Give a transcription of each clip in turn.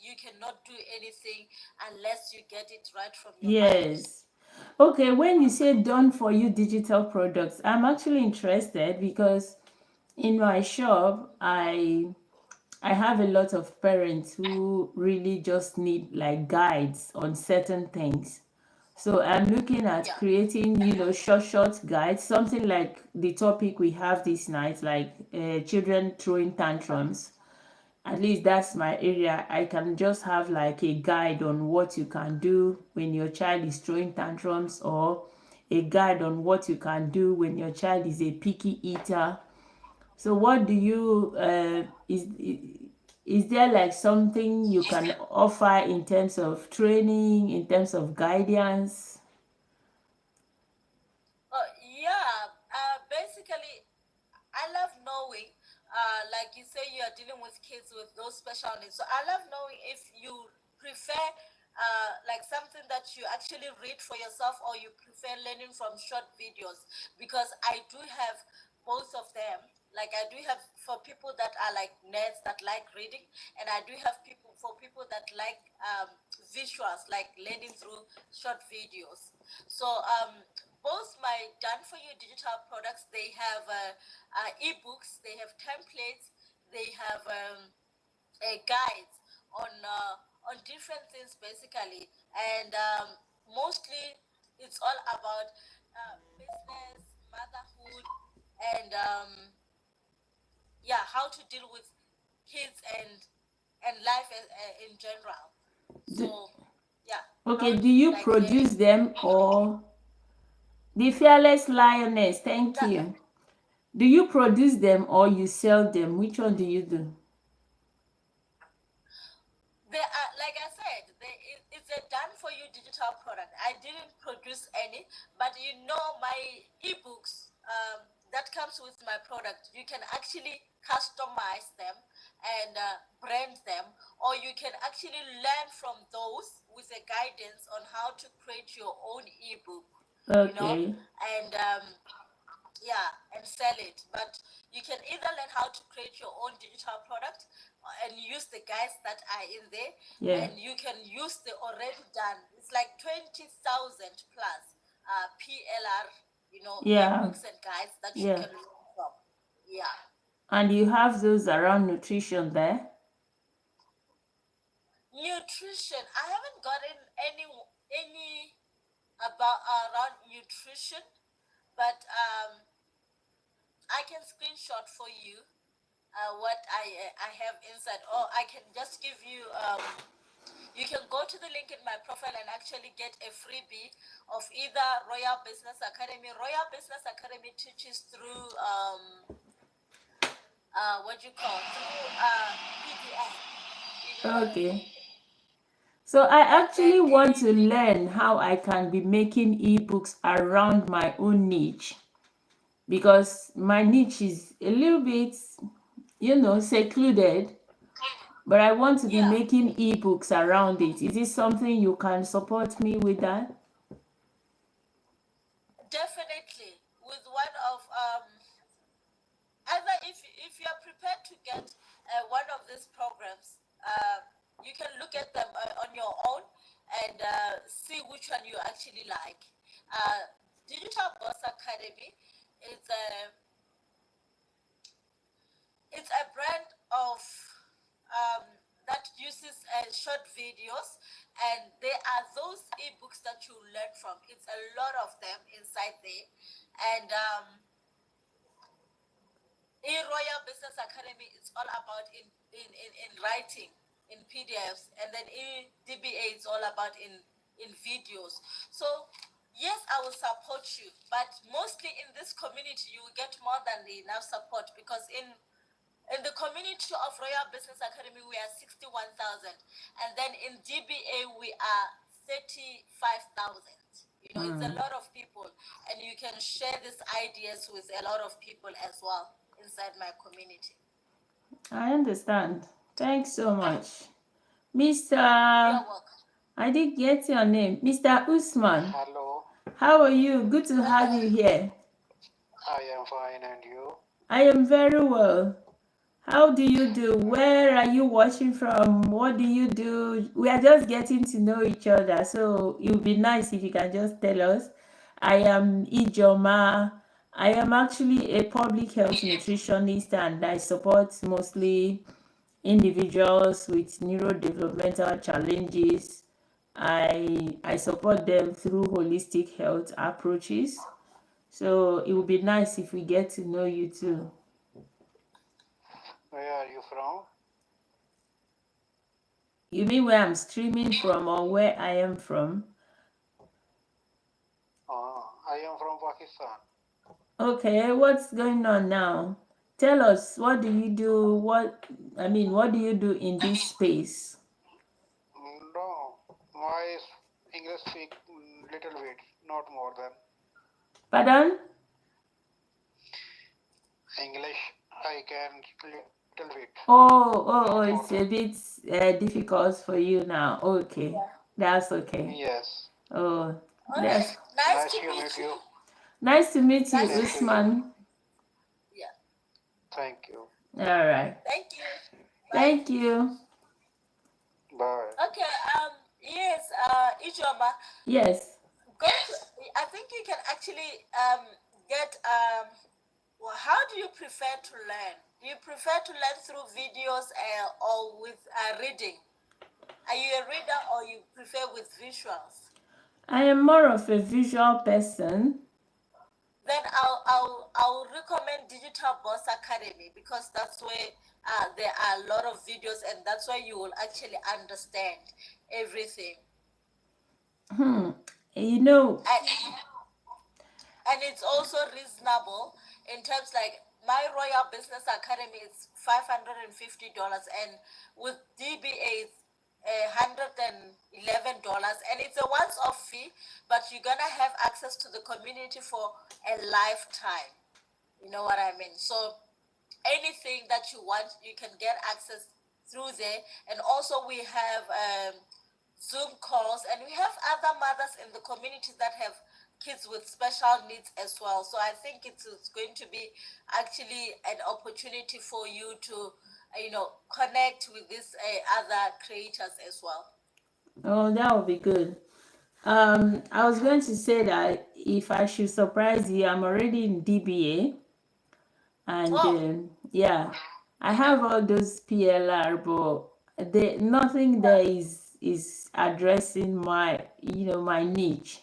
you cannot do anything unless you get it right from your mind. Yes. Okay, when you say done for you digital products, I'm actually interested because in my shop, I have a lot of parents who really just need like guides on certain things. So I'm looking at Yeah. creating, short guides, something like the topic we have this night, like children throwing tantrums. At least that's my area. I can just have like a guide on what you can do when your child is throwing tantrums, or a guide on what you can do when your child is a picky eater. So what do you is there like something you can offer in terms of training, in terms of guidance? Yeah. Basically, I love knowing, like you say, you are dealing with kids with those special needs. So I love knowing if you prefer, like something that you actually read for yourself, or you prefer learning from short videos, because I do have both of them. Like I do have for people that are like nerds that like reading, and I do have people that like visuals, like learning through short videos. So both my done for you digital products, they have ebooks, they have templates, they have guides on different things basically, and mostly it's all about business, motherhood, and yeah, how to deal with kids and life in general. Do, So yeah, how okay, do you like produce them, or the fearless lioness? Thank that you. Do you produce them or you sell them? Which one do you do? they are, like I said, it's a done for you digital product. I didn't produce any, but my ebooks that comes with my product, you can actually customize them and brand them, or you can actually learn from those with a guidance on how to create your own ebook, you know, Okay. and yeah, and sell it. But you can either learn how to create your own digital product and use the guides that are in there, Yeah. and you can use the already done. It's like 20,000 plus PLR, Yeah. ebooks and guides that you Yeah. can learn from. Yeah. And you have those around nutrition there? Nutrition. I haven't gotten any about around nutrition, but I can screenshot for you what I have inside, or I can just give you. You can go to the link in my profile and actually get a freebie of either Royal Business Academy. Royal Business Academy teaches through what you call through PDF. Okay. So I And then actually want to learn how I can be making ebooks around my own niche, because my niche is a little bit, secluded, but I want to be yeah, making ebooks around it. Is this something you can support me with that? definitely with one of either if you are prepared to get one of these programs, you can look at them on your own and see which one you actually like. Digital Boss Academy is a brand of um, that uses short videos, and there are those ebooks that you learn from. It's a lot of them inside there, and in Royal Business Academy, it's all about in writing, in PDFs, and then in DBA, it's all about in videos. So yes, I will support you, but mostly in this community, you will get more than enough support, because in the community of Royal Business Academy, we are 61,000, and then in DBA we are 35,000. It's a lot of people, and you can share these ideas with a lot of people as well inside my community. I understand. Thanks so much. Mr. You're welcome. I didn't get your name. Mr. Usman, Hello, how are you? Good to have you here. I am fine, and you? I am very well. How do you do? Where are you watching from? What do you do? We are just getting to know each other, so it would be nice if you can just tell us. I am Ijoma. I am actually a public health nutritionist and I support mostly individuals with neurodevelopmental challenges. I support them through holistic health approaches. So it would be nice if we get to know you too. Where are you from? You mean where I'm streaming from or where I am from? I am from Pakistan. Okay, what's going on now? Tell us, what do you do? What do you do in this space? No, my English speak little bit, not more than Pardon? English. I can little bit, not Oh, more it's than. a bit difficult for you now. Okay, Yeah. that's okay. Yes. Oh, Okay. that's Nice Nice to to meet meet you. you. nice to meet you, Nice to Same to meet you. you. Usman. Yeah. Thank you. All right. Thank you. Bye. Thank you. Bye. Okay. Yes. Ijoma, Yes. go to. I think you can actually get Well, how do you prefer to learn? Do you prefer to learn through videos or with reading? Are you a reader or you prefer with visuals? I am more of a visual person. Then I'll recommend Digital Boss Academy because that's where there are a lot of videos and that's where you will actually understand everything. You know, And, and it's also reasonable in terms like my Royal Business Academy is $550 and with DBA it's $111 and it's a once-off fee, but you're gonna have access to the community for a lifetime. You know what I mean? So anything that you want, you can get access through there. And also we have Zoom calls, and we have other mothers in the community that have kids with special needs as well. So I think it's going to be actually an opportunity for you to, connect with these other creators as well. oh, that would be good. I was going to say that if I should surprise you, I'm already in DBA, and Oh, yeah, I have all those PLR, but nothing there is addressing my niche.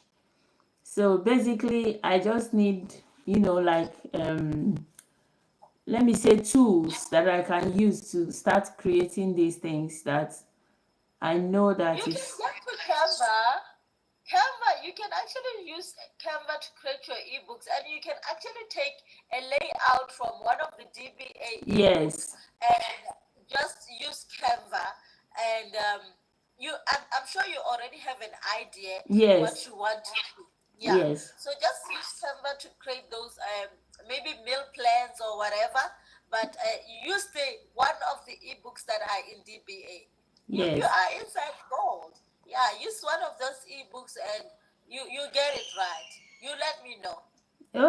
So basically, I just need like let me say tools that I can use to start creating these things that I know you that can is. get to Canva. Canva, you can actually use Canva to create your ebooks, and you can actually take a layout from one of the DBA ebooks Yes, and just use Canva. And I'm sure you already have an idea what yes, you want to do. Yeah. yes, So just use Canva to create those maybe meal plans or whatever. But use the one of the ebooks that are in DBA. You yes. are inside gold. Yeah, use one of those ebooks and you get it right. You let me know.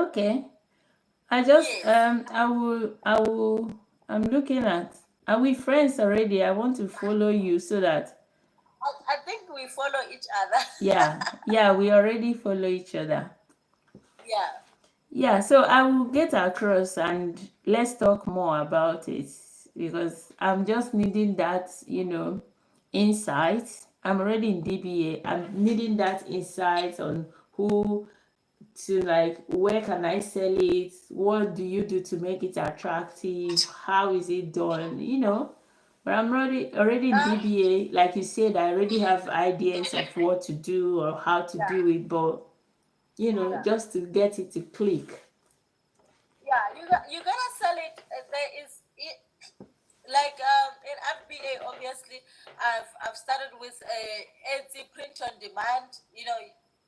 Okay. I just Yes. I'm looking at, are we friends already? I want to follow you so that I think we follow each other. yeah, we already follow each other. Yeah. Yeah, so I will get across and let's talk more about it because I'm just needing that, insight. I'm already in DBA. I'm needing that insight on who to, like, where can I sell it? What do you do to make it attractive? How is it done? But I'm already in Uh, DBA. Like you said, I already have ideas of what to do or how to yeah. do it, but Yeah. just to get it to click. Yeah. You gotta sell it. There is it, like in FBA obviously I've started with a Etsy print on demand.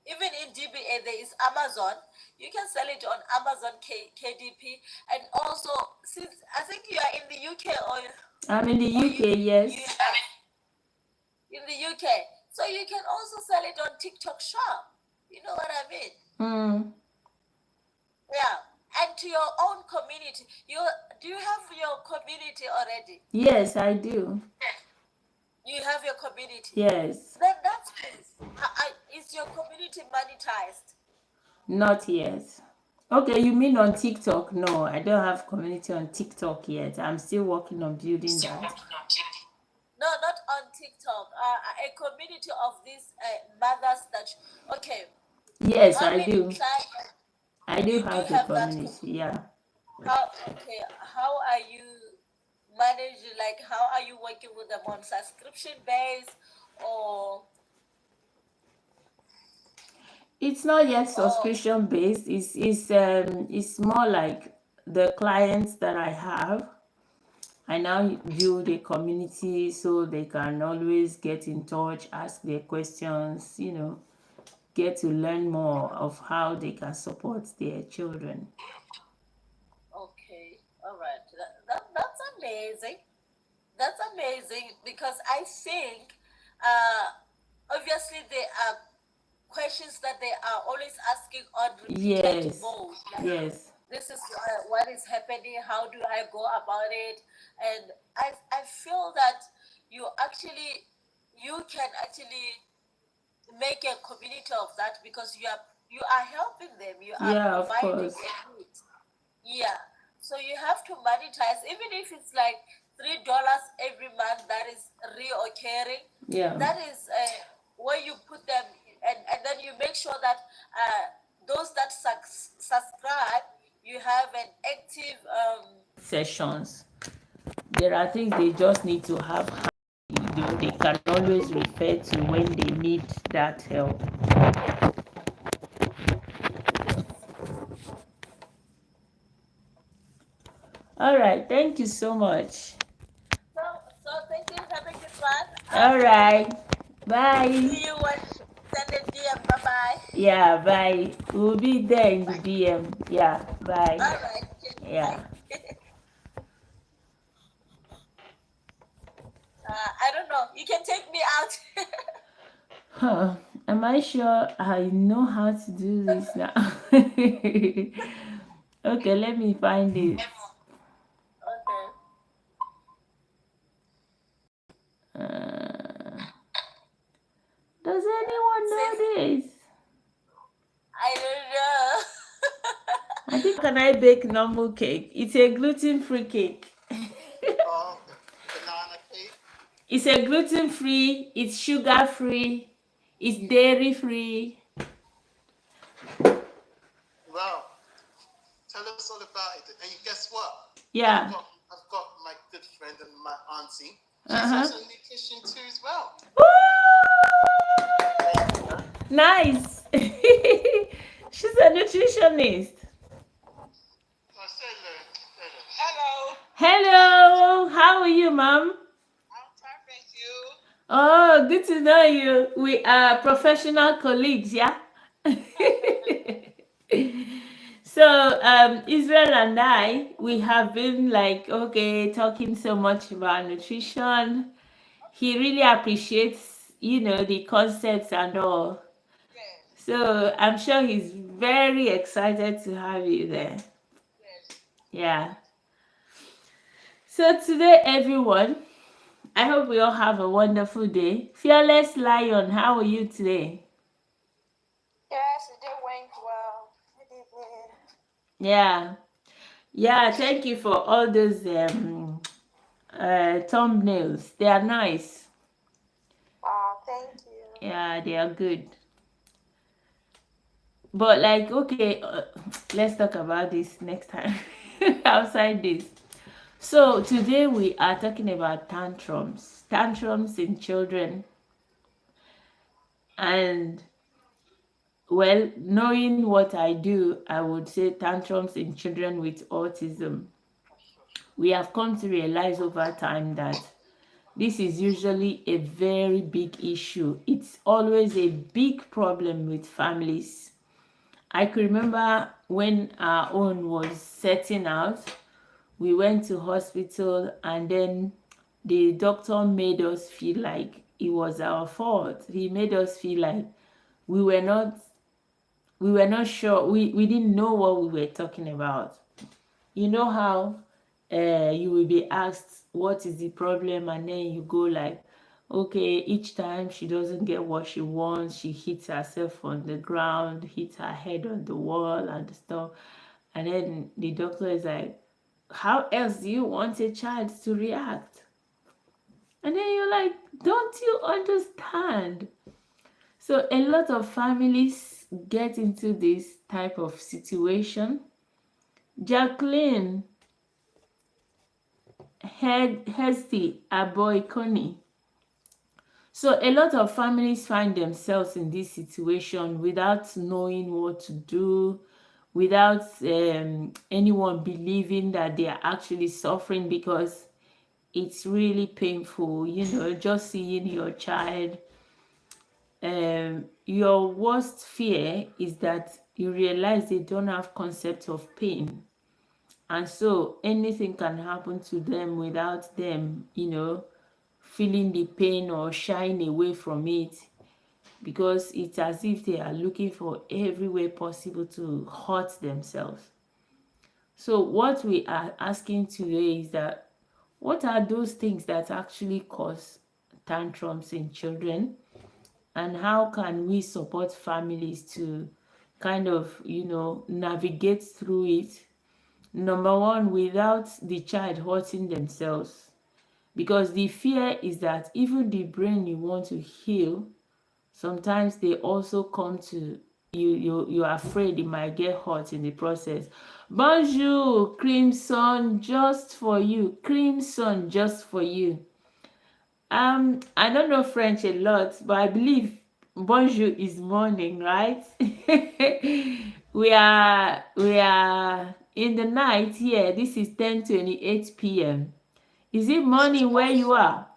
Even in DBA there is Amazon. You can sell it on Amazon KDP, and also since I think you are in the UK I'm in the or UK, you yes. have in the UK, so you can also sell it on TikTok Shop. You know what I mean? Mm, Yeah. and to your own community. Do you have your community already? Yes, I do. You have your community. Yes. Then that's good. Is your community monetized? Not yet. Okay, you mean on TikTok? No, I don't have community on TikTok yet. I'm still working on building that. No, not on TikTok. A community of these mothers that. Okay. Yes, How I many do. clients I do you do have a have that community. Yeah. How are you managing? Like, how are you working with them on subscription base or? It's not yet subscription based. It's more like the clients that I have. I now build a community so they can always get in touch, ask their questions, get to learn more of how they can support their children. Okay, all right. That's amazing. That's amazing because I think, obviously, there are questions that they are always asking on repeated Yes, mode. Like, yes, this is what is happening. How do I go about it? And I feel that you can actually make a community of that because you are helping them. You are yeah, of providing course. a need. Yeah. So you have to monetize, even if it's like $3 every month. That is reoccurring. Yeah. That is where you put them, and then you make sure that those that subscribe, you have an active. Sessions. There are things they just need to have. They can always refer to when they need that help. All right. Thank you so much. So thank you. Have a good one. All right. Bye. See you when send a DM. Bye bye. Yeah, bye. We'll be there in the DM. Yeah, bye. All right. Yeah. I don't know. You can take me out. Huh. Am I sure I know how to do this now? Okay, let me find it. Okay. Does anyone know this? I don't know. I think can I bake normal cake? It's a gluten-free cake. Banana cake. It's a gluten-free, it's sugar-free, it's dairy-free. Wow. Tell us all about it. And guess what? Yeah. I've got my good friend and my auntie. She's Uh-huh. also a nutrition too as well. Woo! Nice. She's a nutritionist. Hello. Hello. How are you, Mom? I'm fine, thank you. Oh, good to know you. We are professional colleagues, yeah? So, Israel and I, we have been like, okay, talking so much about nutrition. He really appreciates, the concepts and all. Yes. So I'm sure he's very excited to have you there. Yes. Yeah. So today, everyone, I hope we all have a wonderful day. Fearless Lion, how are you today? Yes, it did went well. It did. Yeah. Yeah, thank you for all those thumbnails. They are nice. Thank you. Yeah, they are good. But like, okay, let's talk about this next time outside this. So today we are talking about tantrums in children. And well, knowing what I do, I would say tantrums in children with autism. We have come to realize over time that this is usually a very big issue. It's always a big problem with families. I could remember when our own was setting out, we went to hospital and then the doctor made us feel like it was our fault. He made us feel like we were not we were not sure. We didn't know what we were talking about. You know how you will be asked what is the problem, and then you go like, okay, each time she doesn't get what she wants, she hits herself on the ground, hits her head on the wall and stuff. And then the doctor is like, how else do you want a child to react? And then you're like, don't you understand? So a lot of families get into this type of situation. Jacqueline Hesty Aboikoni. So a lot of families find themselves in this situation without knowing what to do, without anyone believing that they are actually suffering, because it's really painful, just seeing your child. Your worst fear is that you realize they don't have concept of pain, and so anything can happen to them without them feeling the pain or shying away from it, because it's as if they are looking for every way possible to hurt themselves. So what we are asking today is that, what are those things that actually cause tantrums in children, and how can we support families to kind of navigate through it? Number one, without the child hurting themselves, because the fear is that even the brain you want to heal, sometimes they also come to you're afraid it might get hurt in the process. Bonjour, Crimson, just for you. Crimson, just for you. I don't know French a lot, but I believe bonjour is morning, right? we are in the night here. This is 10:28 p.m. Is it morning where you are?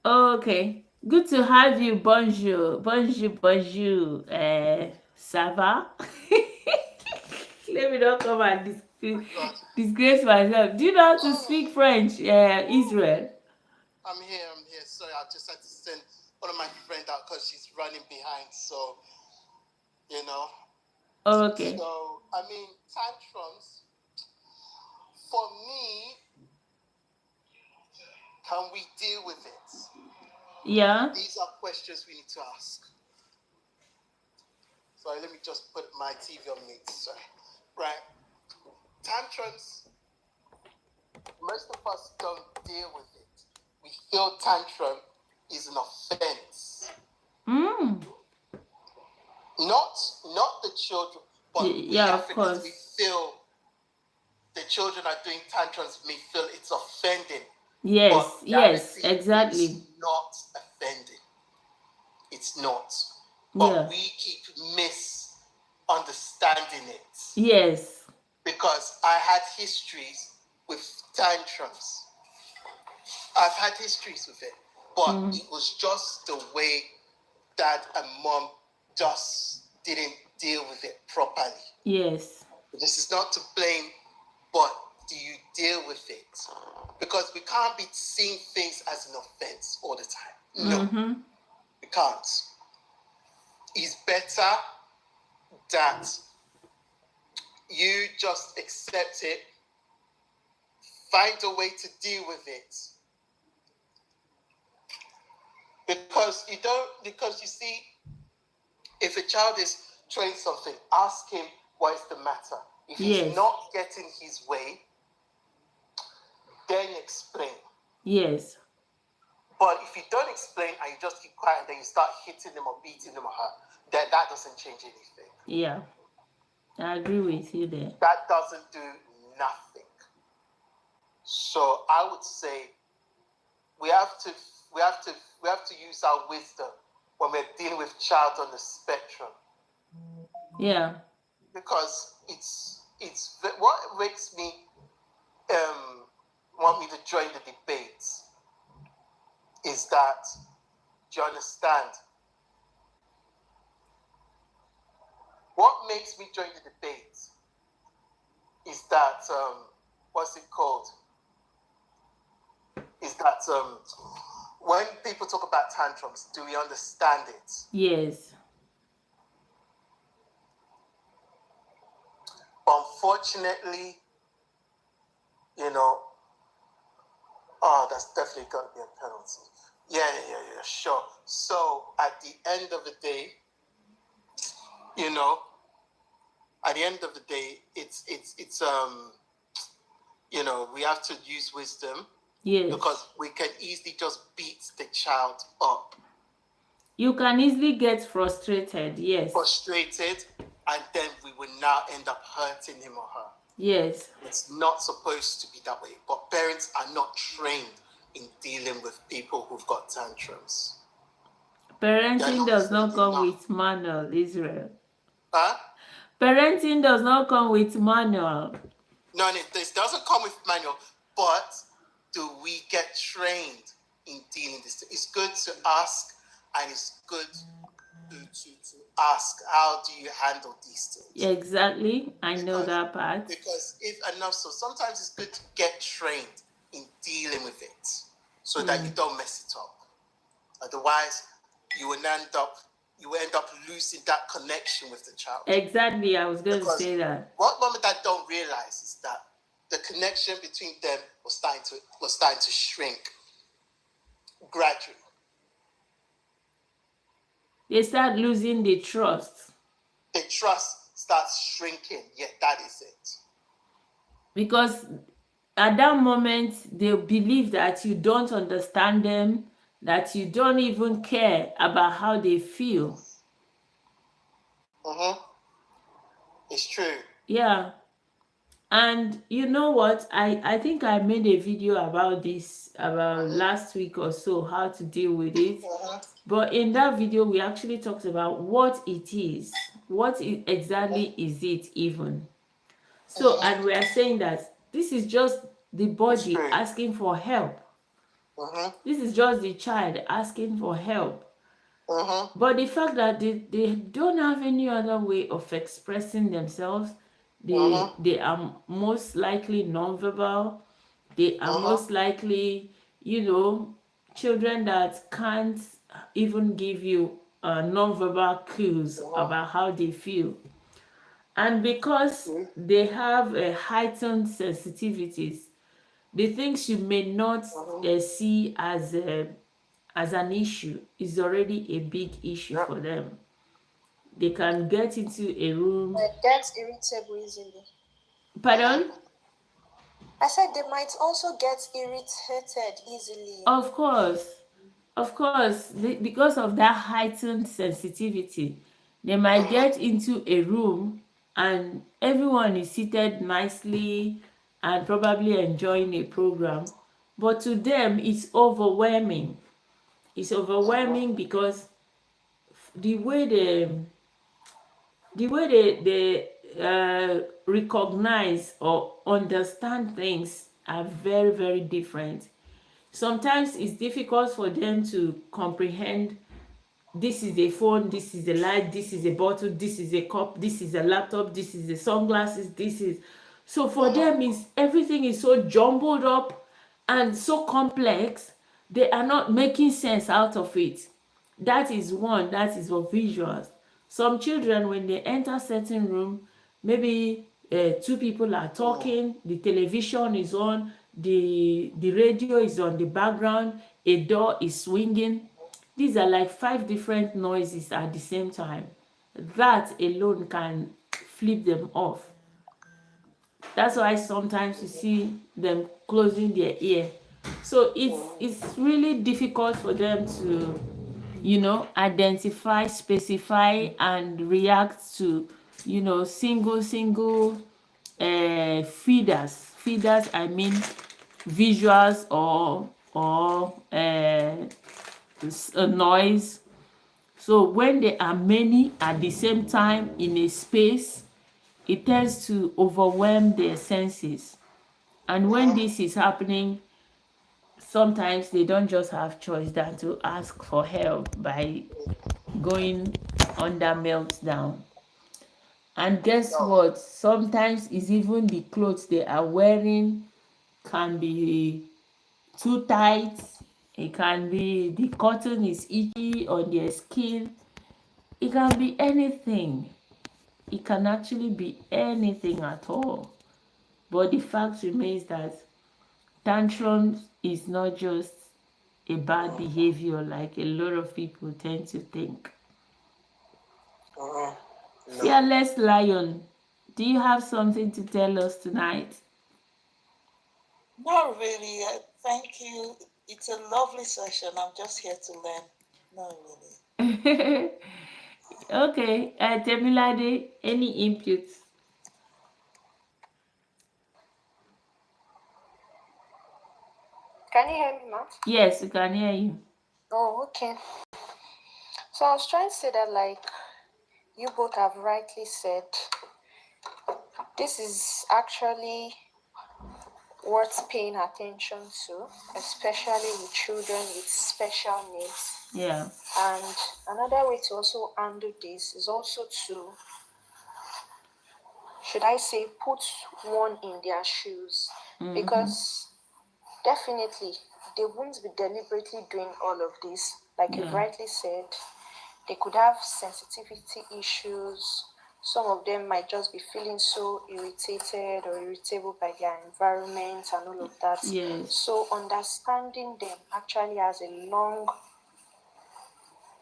Okay, good to have you. Bonjour, bonjour, bonjour. Ça va? Let me not come and disgrace myself. Do you know how to speak French, Israel? I'm here. Sorry, I just had to send one of my friends out because she's running behind. So, Okay. So, tantrums, for me, can we deal with it? Yeah. These are questions we need to ask. Sorry, let me just put my TV on mute. Sorry. Right. Tantrums, most of us don't deal with it. We feel tantrum is an offense. Not the children, but of course. We feel the children are doing tantrums, we feel it's offending. Yes, yes, exactly. It's not offending. It's not. But we keep misunderstanding it. Yes. Because I had histories with tantrums. I've had histories with it. But it was just the way dad and mom just didn't deal with it properly. Yes. This is not to blame, but do you deal with it? Because we can't be seeing things as an offense all the time. No, we can't. It's better that you just accept it, find a way to deal with it. Because you see, if a child is trying something, ask him what is the matter. If he's not getting his way, then explain. Yes. But if you don't explain and you just keep quiet and then you start hitting them or beating them or her, then that doesn't change anything. Yeah. I agree with you there. That doesn't do nothing. So I would say we have to use our wisdom when we're dealing with child on the spectrum. Yeah. Because it's what makes me want me to join the debates is that, do you understand? What makes me join the debates is that what's it called? Is that when people talk about tantrums, do we understand it? Yes. Unfortunately, that's definitely going to be a penalty. Yeah, sure. So at the end of the day, it's we have to use wisdom. Yes. Because we can easily just beat the child up. You can easily get frustrated, yes. And then we will now end up hurting him or her. Yes. It's not supposed to be that way. But parents are not trained in dealing with people who've got tantrums. Parenting does not come with manual, Israel. Huh? Parenting does not come with manual. No, this doesn't come with manual. But do we get trained in dealing this? It's good to ask, and it's good to ask, how do you handle these things? Exactly. I know that part. Because so sometimes it's good to get trained in dealing with it so that you don't mess it up. Otherwise, you will end up losing that connection with the child. Exactly. I was going to say that. What mom and dad don't realize is that the connection between them was starting to shrink gradually. They start losing the trust. The trust starts shrinking. Yeah, that is it. Because at that moment, they believe that you don't understand them, that you don't even care about how they feel. It's true. Yeah. And you know what? I think I made a video about this last week or so, how to deal with it. But in that video, we actually talked about what it is. Exactly is it even? So, and we are saying that this is just the body asking for help. This is just the child asking for help. But the fact that they don't have any other way of expressing themselves, they are most likely nonverbal. They are most likely, children that can't even give you nonverbal cues about how they feel. And because they have heightened sensitivities, the things you may not see as an issue is already a big issue for them. They can get into a room. They get irritable easily. Pardon? I said they might also get irritated easily. Of course. Because of that heightened sensitivity, they might get into a room and everyone is seated nicely and probably enjoying a program. But to them, it's overwhelming. It's overwhelming because the way they recognize or understand things are very, very different. Sometimes it's difficult for them to comprehend this is a phone, this is a light, this is a bottle, this is a cup, this is a laptop, this is the sunglasses, this is. So for them, everything is so jumbled up and so complex, they are not making sense out of it. That is for visuals. Some children, when they enter certain room, maybe two people are talking, the television is on, the radio is on the background, a door is swinging. These are like 5 different noises at the same time. That alone can flip them off. That's why sometimes you see them closing their ear. So it's really difficult for them to identify, specify, and react to single feeders. I mean visuals or a noise. So when there are many at the same time in a space, it tends to overwhelm their senses. And when this is happening, sometimes they don't just have choice than to ask for help by going under meltdown. And guess what? Sometimes it's even the clothes they are wearing can be too tight, It can be the cotton is itchy on their skin. It can be anything. It can actually be anything at all. But the fact remains that tantrums is not just a bad behavior like a lot of people tend to think. No. Fearless Lion, do you have something to tell us tonight? Not really. Thank you. It's a lovely session. I'm just here to learn. Not really. Okay, Temilade, any inputs? Can you hear me, ma? Yes, we can hear you. Oh, okay. So I was trying to say that, like you both have rightly said, this is actually worth paying attention to, especially with children with special needs. Yeah. And another way to also handle this is also to, should I say, put one in their shoes. Because definitely they won't be deliberately doing all of this. Like you Yeah. rightly said, they could have sensitivity issues. Some of them might just be feeling so irritated or irritable by their environment and all of that. Yes. So understanding them actually has a long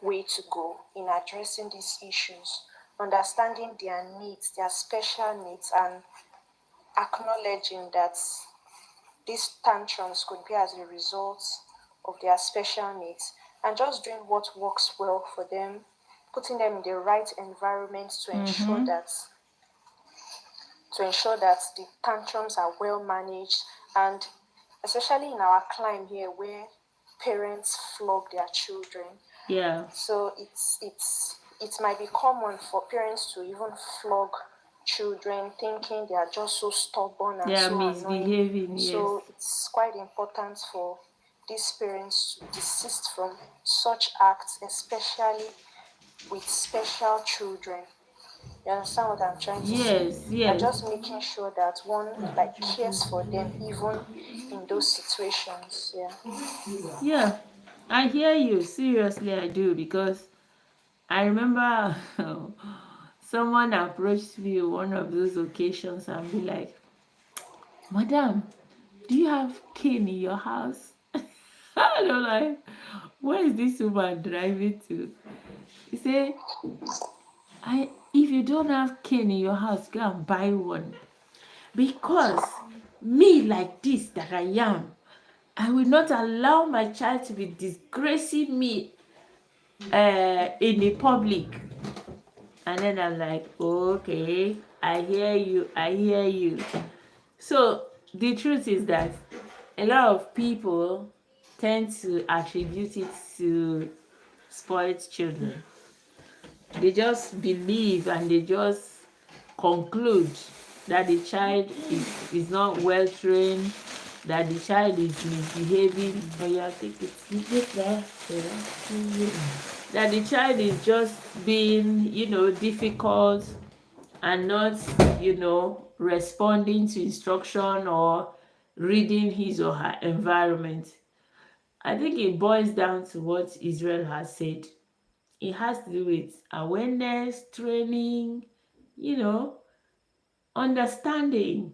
way to go in addressing these issues. Understanding their needs, their special needs, and acknowledging that these tantrums could be as a result of their special needs, and just doing what works well for them, putting them in the right environment to ensure that the tantrums are well managed. And especially in our climate here where parents flog their children, Yeah. so it might be common for parents to even flog children, thinking they are just so stubborn and They are so annoying. misbehaving, yes. So it's quite important for these parents to desist from such acts, especially with special children. You understand what I'm trying to say? Yes, And yes. just making sure that one like cares for them even in those situations. Yeah. Yeah, I hear you. Seriously, I do, because I remember someone approached me on one of those occasions and be like, "Madam, do you have cane in your house?" And I'm like, "Where is this woman driving to?" He said, if you don't have cane in your house, go and buy one. Because me like this that I am, I will not allow my child to be disgracing me in the public. And then I'm like, okay, I hear you, I hear you. So the truth is that a lot of people tend to attribute it to spoiled children. They just believe and they just conclude that the child is not well trained, that the child is misbehaving. Oh yeah, take it. That the child is just being, difficult and not, responding to instruction or reading his or her environment. I think it boils down to what Israel has said. It has to do with awareness, training, understanding.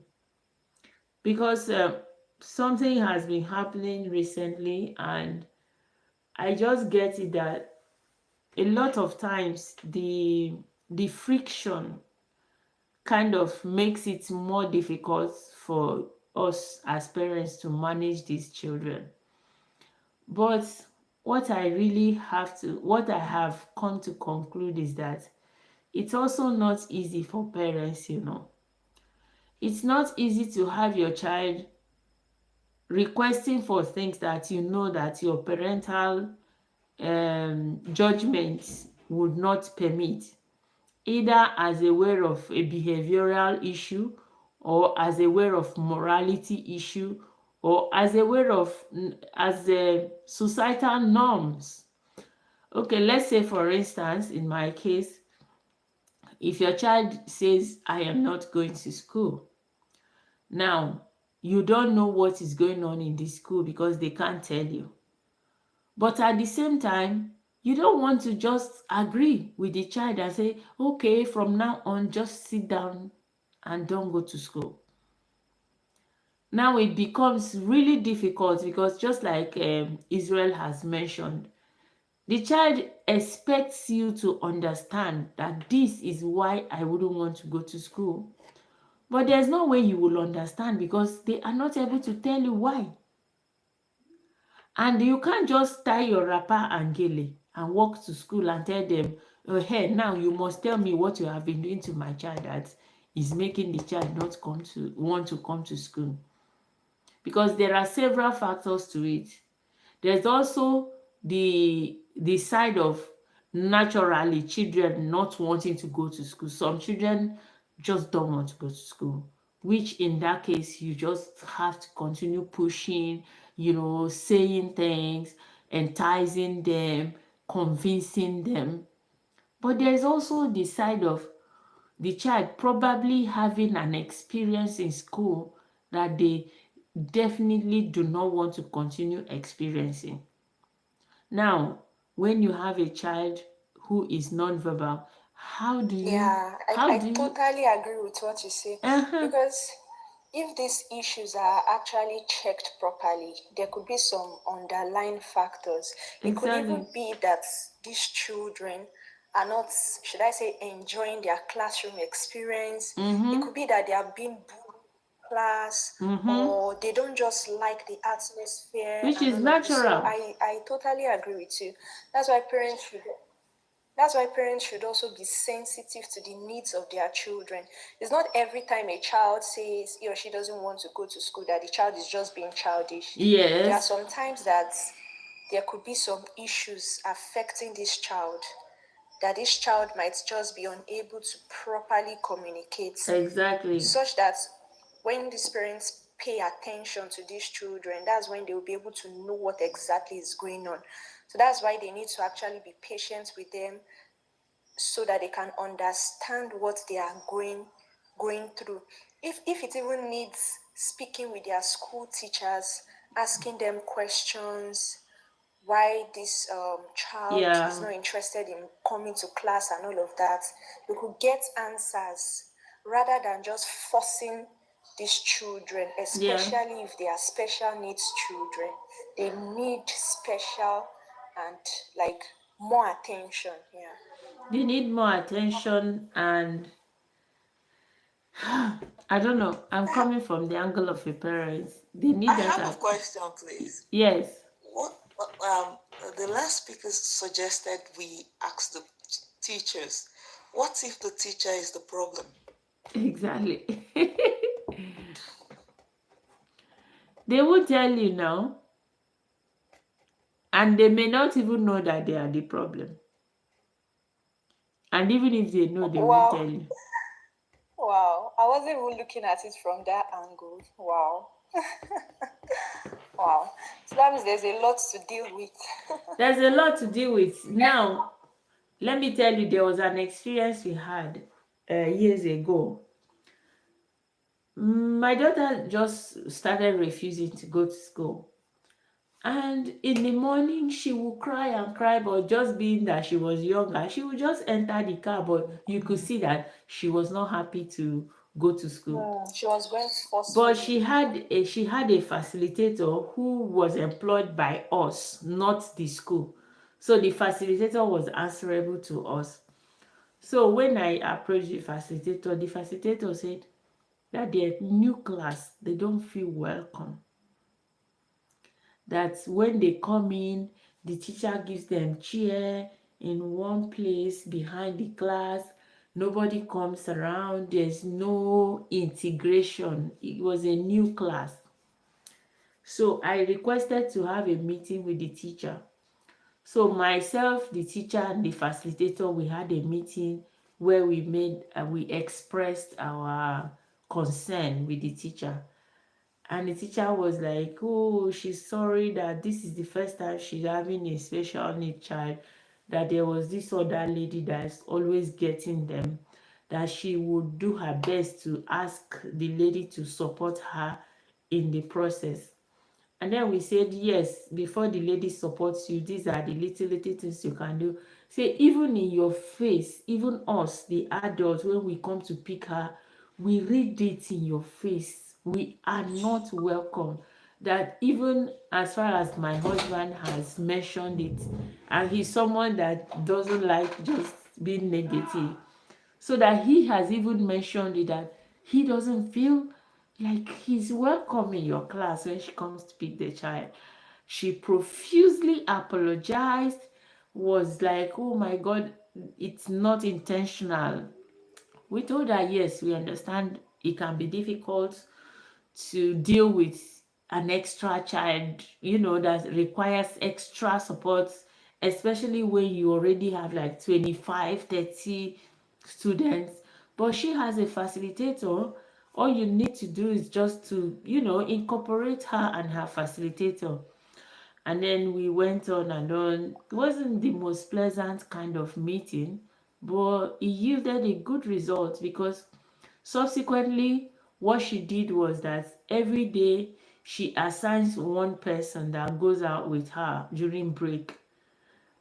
Because something has been happening recently, and I just get it that a lot of times the friction kind of makes it more difficult for us as parents to manage these children. But what I have come to conclude is that it's also not easy for parents. It's not easy to have your child requesting for things that you know that your parental judgment would not permit, either as a way of a behavioral issue, or as a way of morality issue, or as a way of as a societal norms. Okay, let's say for instance, in my case, if your child says, "I am not going to school," now you don't know what is going on in the school because they can't tell you. But at the same time, you don't want to just agree with the child and say, okay, from now on, just sit down and don't go to school. Now it becomes really difficult because just like Israel has mentioned, the child expects you to understand that this is why I wouldn't want to go to school. But there's no way you will understand because they are not able to tell you why. And you can't just tie your wrapper and gele and walk to school and tell them, oh, hey, now you must tell me what you have been doing to my child that is making the child not want to come to school. Because there are several factors to it. There's also the side of naturally children not wanting to go to school. Some children just don't want to go to school, which in that case you just have to continue pushing, saying things, enticing them, convincing them. But there's also the side of the child probably having an experience in school that they definitely do not want to continue experiencing. Now, when you have a child who is nonverbal, Yeah, how I do you, totally agree with what you say uh-huh, because if these issues are actually checked properly, there could be some underlying factors. It could even exactly, be that these children are not, should I say, enjoying their classroom experience. It mm-hmm, could be that they are being bullied in class mm-hmm, or they don't just like the atmosphere which and is all of this. So natural. I totally agree with you. That's why parents should that's why parents should also be sensitive to the needs of their children. It's not every time a child says he or she doesn't want to go to school that the child is just being childish. There are Yes, some times that there could be some issues affecting this child, that this child might just be unable to properly communicate, exactly. such that when these parents pay attention to these children, that's when they will be able to know what exactly is going on. So that's why they need to actually be patient with them so that they can understand what they are going through. If it even needs speaking with their school teachers, asking them questions, why this child is Yeah, not interested in coming to class and all of that, we could get answers rather than just forcing these children, yeah. especially if they are special needs children. They need special and like more attention. Yeah. They need more attention and I don't know. I'm coming from the angle of a parent. They I need that. have a question, please. Yes, What um the last speaker suggested we ask the teachers, what if the teacher is the problem? exactly. They will tell you now, and they may not even know that they are the problem. And even if they know, they won't tell Wow, you. wow. I wasn't even looking at it from that angle. Wow, wow. So that means there's a lot to deal with. There's a lot to deal with. Now, let me tell you, there was an experience we had years ago. My daughter just started refusing to go to school. And in the morning, she would cry and cry, but just being that she was younger, she would just enter the car. But you could see that she was not happy to go to school. She was going But forcefully. she had a facilitator who was employed by us, not the school. So the facilitator was answerable to us. So when I approached the facilitator said that their new class, they don't feel welcome. That when they come in, the teacher gives them chair in one place behind the class. Nobody comes around. There's no integration. It was a new class. So I requested to have a meeting with the teacher. So myself, the teacher, and the facilitator, we had a meeting where we expressed our concern with the teacher. And the teacher was like, oh, she's sorry that this is the first time she's having a special need child, that there was this other lady that's always getting them, that she would do her best to ask the lady to support her in the process. And then we said, yes, before the lady supports you, these are the little things you can do. Say, even in your face, even us, the adults, when we come to pick her, we read it in your face. We are not welcome. That even as far as my husband has mentioned it, and he's someone that doesn't like just being negative, so that he has even mentioned it, that he doesn't feel like he's welcome in your class when she comes to pick the child. She profusely apologized, was like, oh my God, it's not intentional. We told her, yes, we understand it can be difficult to deal with an extra child, that requires extra support, especially when you already have like 25, 30 students. But she has a facilitator. All you need to do is just to, incorporate her and her facilitator. And then we went on and on. It wasn't the most pleasant kind of meeting, but it yielded a good result, because subsequently, what she did was that every day she assigns one person that goes out with her during break.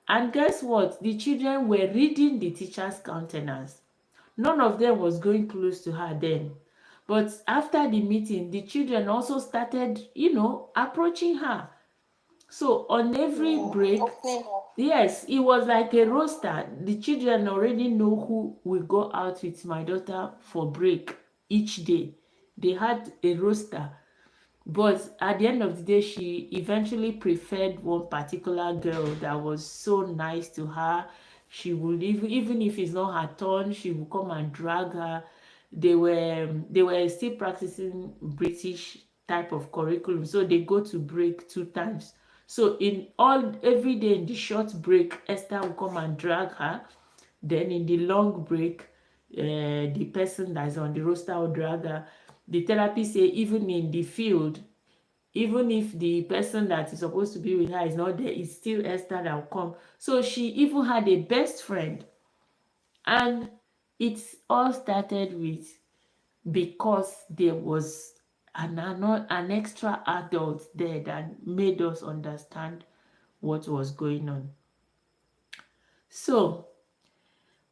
And guess what? The children were reading the teacher's countenance. None of them was going close to her then. But after the meeting, the children also started, approaching her. So on every break, Opening up. yes, it was like a roster. The children already know who will go out with my daughter for break each day. They had a roster. But at the end of the day, she eventually preferred one particular girl that was so nice to her. She would even if it's not her turn, she would come and drag her. They were still practicing British type of curriculum, so they go to break 2 times. So in all every day in the short break, Esther will come and drag her. Then in the long break, the person that's on the roster will drag her. The therapist say even in the field, even if the person that is supposed to be with her is not there, it's still Esther that will come. So she even had a best friend. And it all started with, because there was an extra adult there that made us understand what was going on. So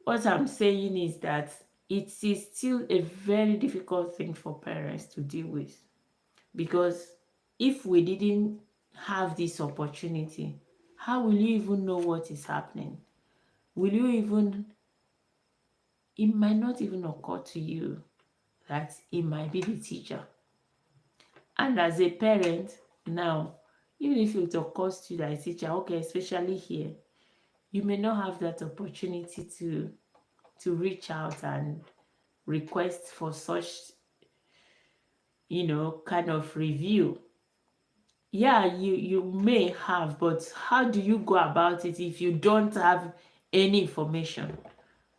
what I'm saying is that it is still a very difficult thing for parents to deal with, because if we didn't have this opportunity, how will you even know what is happening? It might not even occur to you that it might be the teacher. And as a parent now, even if it occurs to you that a teacher, okay, especially here, you may not have that opportunity to reach out and request for such, kind of review. Yeah, you may have, but how do you go about it if you don't have any information?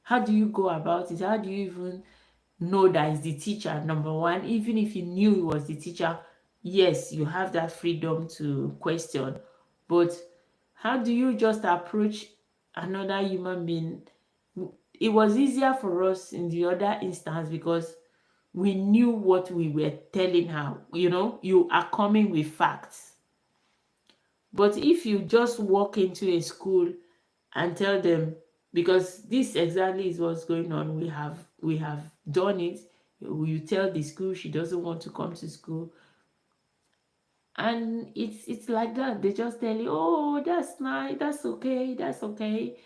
How do you go about it? How do you even know that it's the teacher? Number one, even if you knew it was the teacher, yes, you have that freedom to question, but how do you just approach another human being? It was easier for us in the other instance because we knew what we were telling her. You are coming with facts. But if you just walk into a school and tell them, because this exactly is what's going on, we have done it. You tell the school she doesn't want to come to school, and it's like that. They just tell you, oh, that's nice, that's okay, that's okay.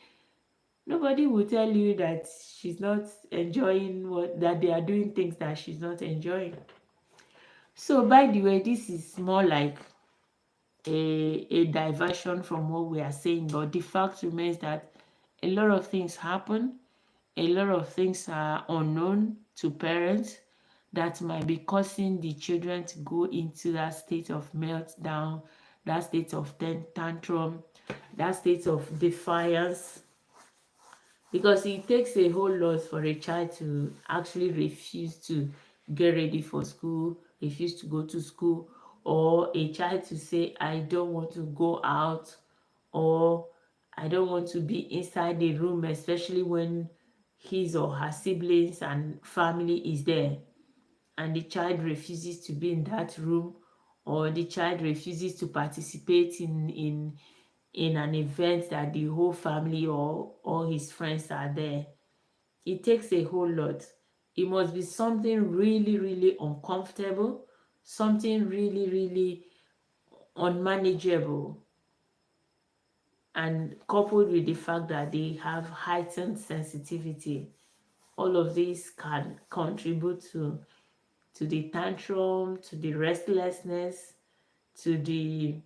Nobody will tell you that she's not enjoying that they are doing things that she's not enjoying. So by the way, this is more like a diversion from what we are saying, but the fact remains that a lot of things happen, a lot of things are unknown to parents that might be causing the children to go into that state of meltdown, that state of tantrum, that state of defiance, because it takes a whole lot for a child to actually refuse to get ready for school, refuse to go to school, or a child to say, I don't want to go out, or I don't want to be inside the room, especially when his or her siblings and family is there, and the child refuses to be in that room, or the child refuses to participate in an event that the whole family or all his friends are there. It takes a whole lot. It must be something really, really uncomfortable, something really, really unmanageable, and coupled with the fact that they have heightened sensitivity. All of these can contribute to the tantrum, to the restlessness, to the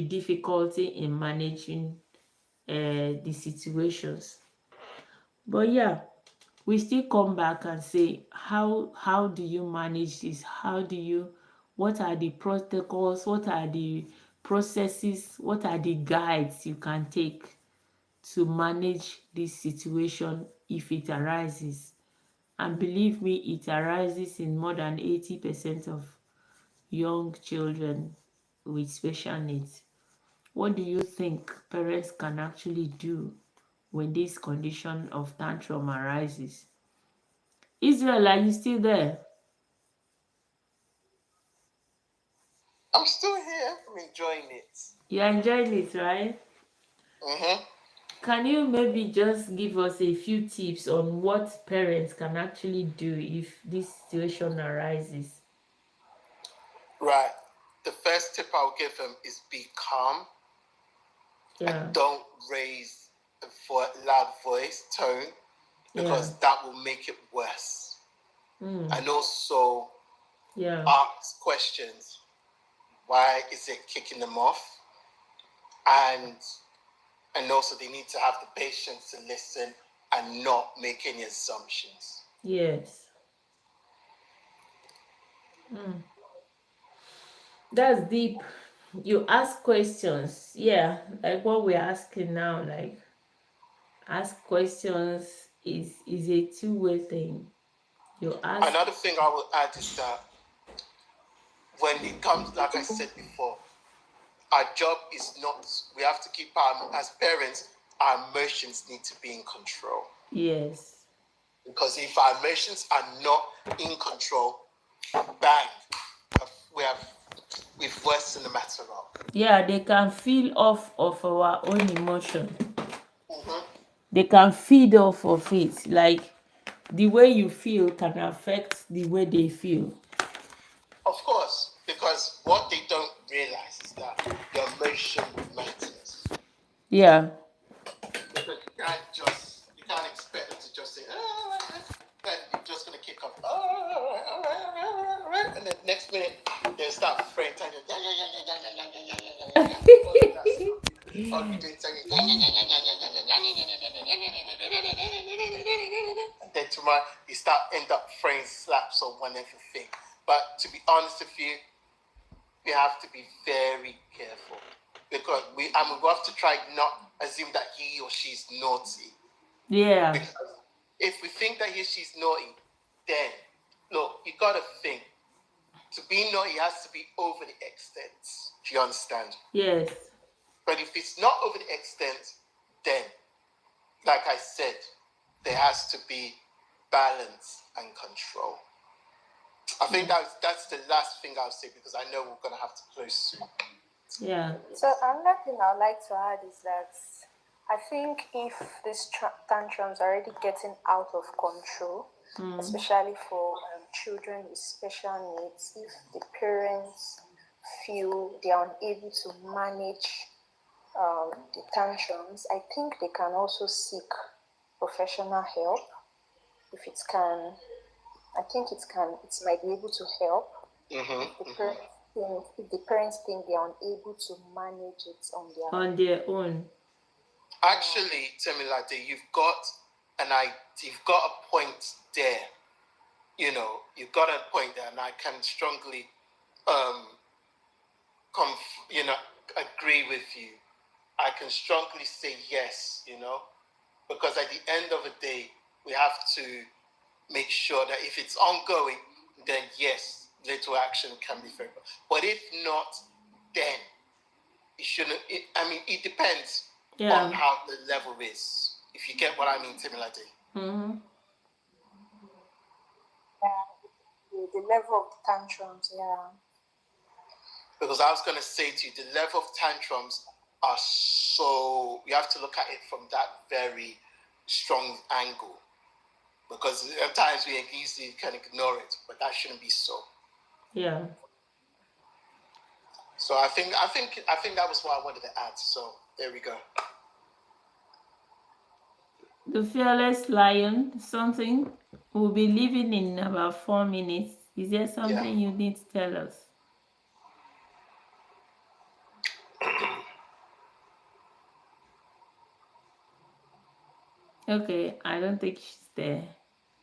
difficulty in managing the situations. But yeah, we still come back and say, how do you manage this? What are the protocols? What are the processes? What are the guides you can take to manage this situation if it arises? And believe me, it arises in more than 80% of young children with special needs. What do you think parents can actually do when this condition of tantrum arises? Israel, are you still there? I'm still here. I'm enjoying it. You're enjoying it, right? Mm-hmm. Can you maybe just give us a few tips on what parents can actually do if this situation arises? Right. The first tip I'll give them is be calm and Yeah, don't raise a loud voice tone, because that will make it worse. And also yeah, ask questions. Why is it kicking them off? And also they need to have the patience to listen and not make any assumptions. yes. That's deep. You ask questions. Yeah, like what we're asking now, like ask questions is a two-way thing. You ask. Another thing I will add is that when it comes, like I said before, our job is not, we have to keep as parents, our emotions need to be in control. Yes. Because if our emotions are not in control, bang, we've worsened the matter up. Yeah, they can feel off of our own emotion. Mm-hmm. They can feed off of it. Like the way you feel can affect the way they feel. Of course, because what they don't realize is that your emotion matters. Yeah. Because you can't expect them to just say, then you're just gonna kick off, and then next minute they start praying, and then tomorrow you end up throwing slaps on one everything. But to be honest with you, we have to be very careful, because we have to try not assume that he or she's naughty. Yeah. Because if we think that he or she's naughty, then look, you gotta think, to be naughty has to be over the extent. Do you understand? Yes. But if it's not over the extent, then, like I said, there has to be balance and control. I think that's the last thing I'll say, because I know we're gonna have to close soon. Yeah. So another thing I'd like to add is that I think if these tantrums are already getting out of control, especially for children with special needs, if the parents feel they are unable to manage the tantrums, I think they can also seek professional help. If it can, I think it might be able to help. If the parents think they are unable to manage it on their own. Actually, Temilade, you've got a point there. You've got a point there, and I can strongly agree with you. I can strongly say yes, because at the end of the day, we have to make sure that if it's ongoing, then yes, little action can be fair. But if not, then it shouldn't. It depends on how the level is. If you get what I mean, Timilade. Mm-hmm. The level of tantrums, yeah. Because I was going to say to you, the level of tantrums are so, you have to look at it from that very strong angle. Because at times we easily can ignore it, but that shouldn't be so. Yeah. So I think that was what I wanted to add. So there we go. The Fearless Lion, something. We'll be leaving in about 4 minutes. Is there something you need to tell us? Okay, I don't think she's there.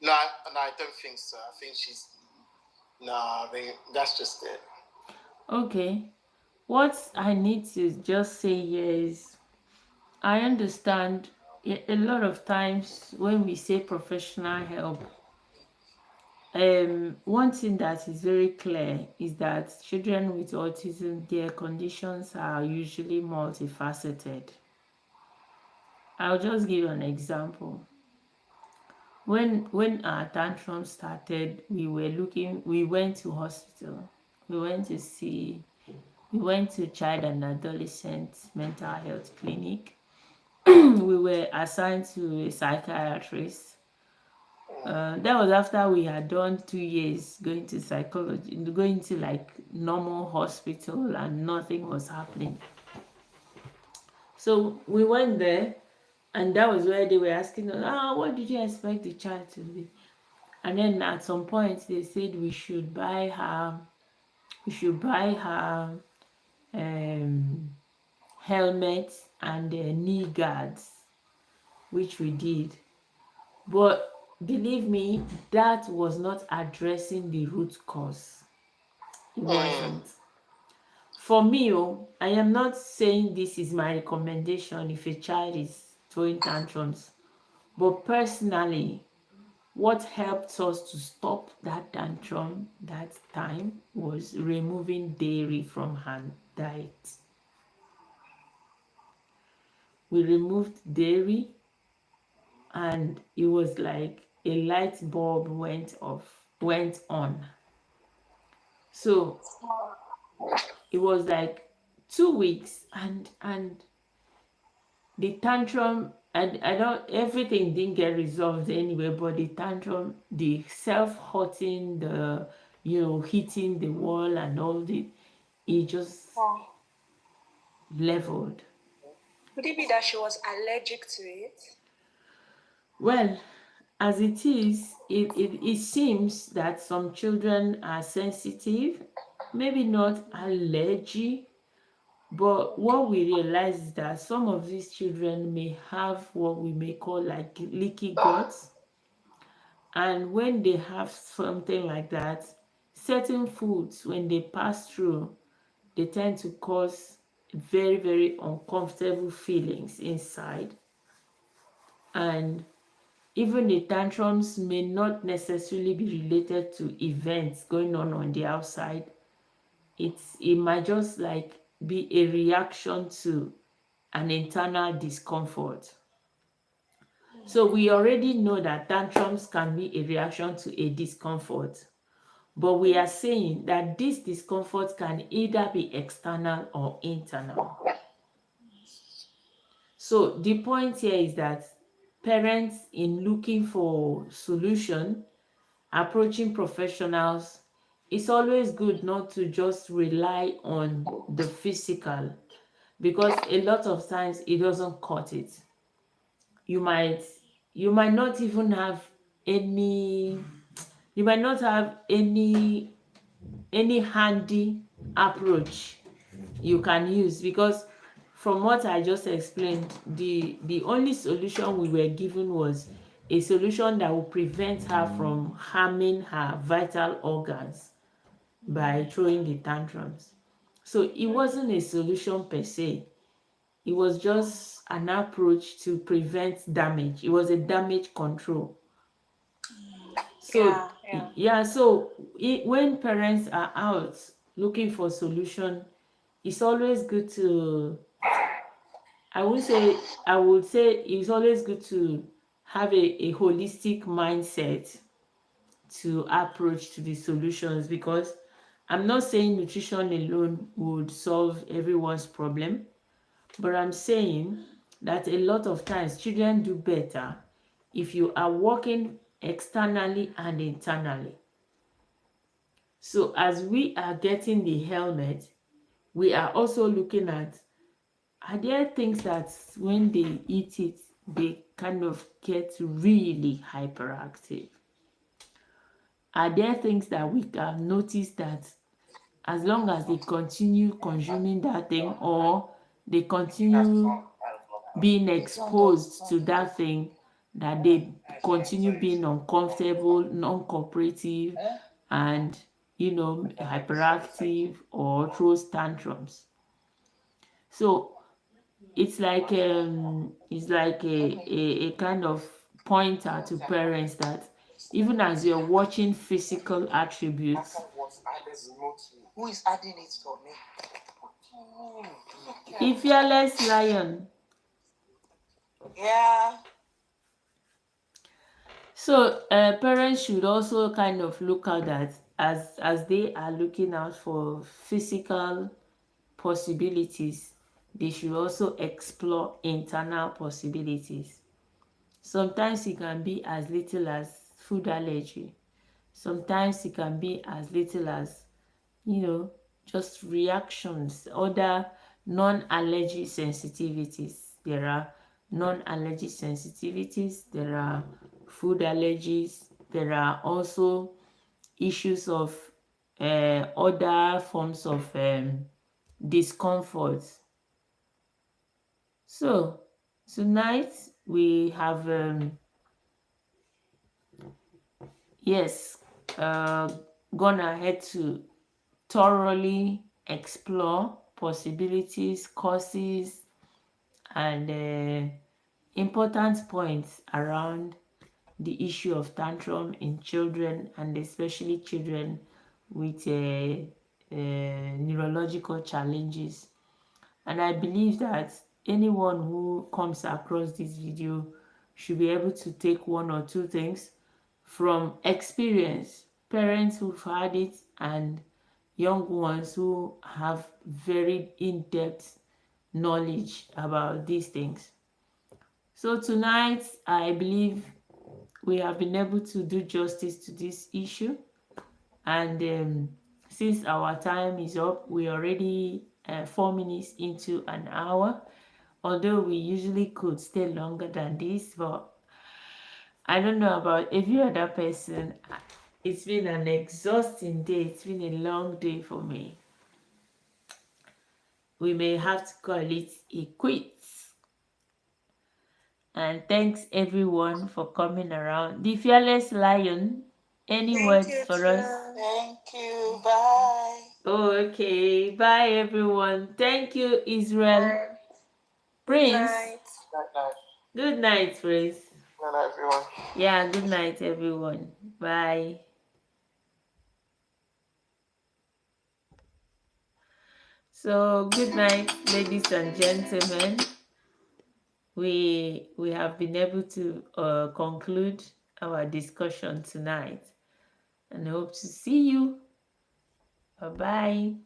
No, I don't think so. I think she's. No, I mean that's just it. Okay. What I need to just say here is I understand a lot of times when we say professional help, one thing that is very clear is that children with autism, their conditions are usually multifaceted. I'll just give an example. When our tantrum started, we went to hospital. We went to child and adolescent mental health clinic. We were assigned to a psychiatrist. That was after we had done 2 years going to psychology, going to like normal hospital, and nothing was happening. So we went there, and that was where they were asking us, what did you expect the child to be? And then at some point they said we should buy her helmet and knee guards, which we did. But believe me, that was not addressing the root cause. It wasn't. For me, I am not saying this is my recommendation if a child is throwing tantrums, but personally, what helped us to stop that tantrum that time was removing dairy from her diet. We removed dairy, and it was like a light bulb went on. So it was like 2 weeks, and the tantrum, and I don't, everything didn't get resolved anyway, but the tantrum, the self-hurting, the hitting the wall and all it just leveled. Could it be that she was allergic to it? Well, as it is, it seems that some children are sensitive, maybe not allergy, but what we realize is that some of these children may have what we may call like leaky guts. And when they have something like that, certain foods, when they pass through, they tend to cause very, very uncomfortable feelings inside. And even the tantrums may not necessarily be related to events going on the outside. It might just like be a reaction to an internal discomfort. So we already know that tantrums can be a reaction to a discomfort, but we are saying that this discomfort can either be external or internal. So the point here is that parents, in looking for solution, approaching professionals, it's always good not to just rely on the physical, because a lot of times it doesn't cut it. You might not even have any handy approach you can use, because from what I just explained, the only solution we were given was a solution that will prevent her from harming her vital organs by throwing the tantrums. So it wasn't a solution per se. It was just an approach to prevent damage. It was a damage control. So so when parents are out looking for solution, it's always good to, I would say it's always good to have a holistic mindset to approach to the solutions, because I'm not saying nutrition alone would solve everyone's problem, but I'm saying that a lot of times children do better if you are working externally and internally. So as we are getting the helmet, we are also looking at, are there things that when they eat it, they kind of get really hyperactive? Are there things that we can notice that as long as they continue consuming that thing, or they continue being exposed to that thing, that they continue being uncomfortable, non-cooperative, and hyperactive or throws tantrums? So it's like a kind of pointer to parents that even as you're watching physical attributes, Who is adding it for me? a fearless lion. Yeah. So parents should also kind of look at that as they are looking out for physical possibilities, they should also explore internal possibilities. Sometimes it can be as little as food allergy. Sometimes it can be as little as, just reactions, other non-allergy sensitivities. There are non-allergy sensitivities, there are food allergies, there are also issues of other forms of discomfort. So tonight we have gone ahead to thoroughly explore possibilities, causes, and important points around the issue of tantrum in children, and especially children with neurological challenges. And I believe that anyone who comes across this video should be able to take one or two things from experience, parents who've had it and young ones who have very in-depth knowledge about these things. So tonight, I believe we have been able to do justice to this issue. And since our time is up, we're already 4 minutes into an hour. Although we usually could stay longer than this, but I don't know about every other person. It's been an exhausting day. It's been a long day for me. We may have to call it a quits. And thanks everyone for coming around. The Fearless Lion, any Thank words you, for too. us? Thank you. Bye. Okay, bye everyone. Thank you, Israel. Bye. Prince. Night. Good night, Prince. Good night, everyone. Yeah, good night, everyone. Bye. So, good night, ladies and gentlemen. We have been able to conclude our discussion tonight, and hope to see you. Bye-bye.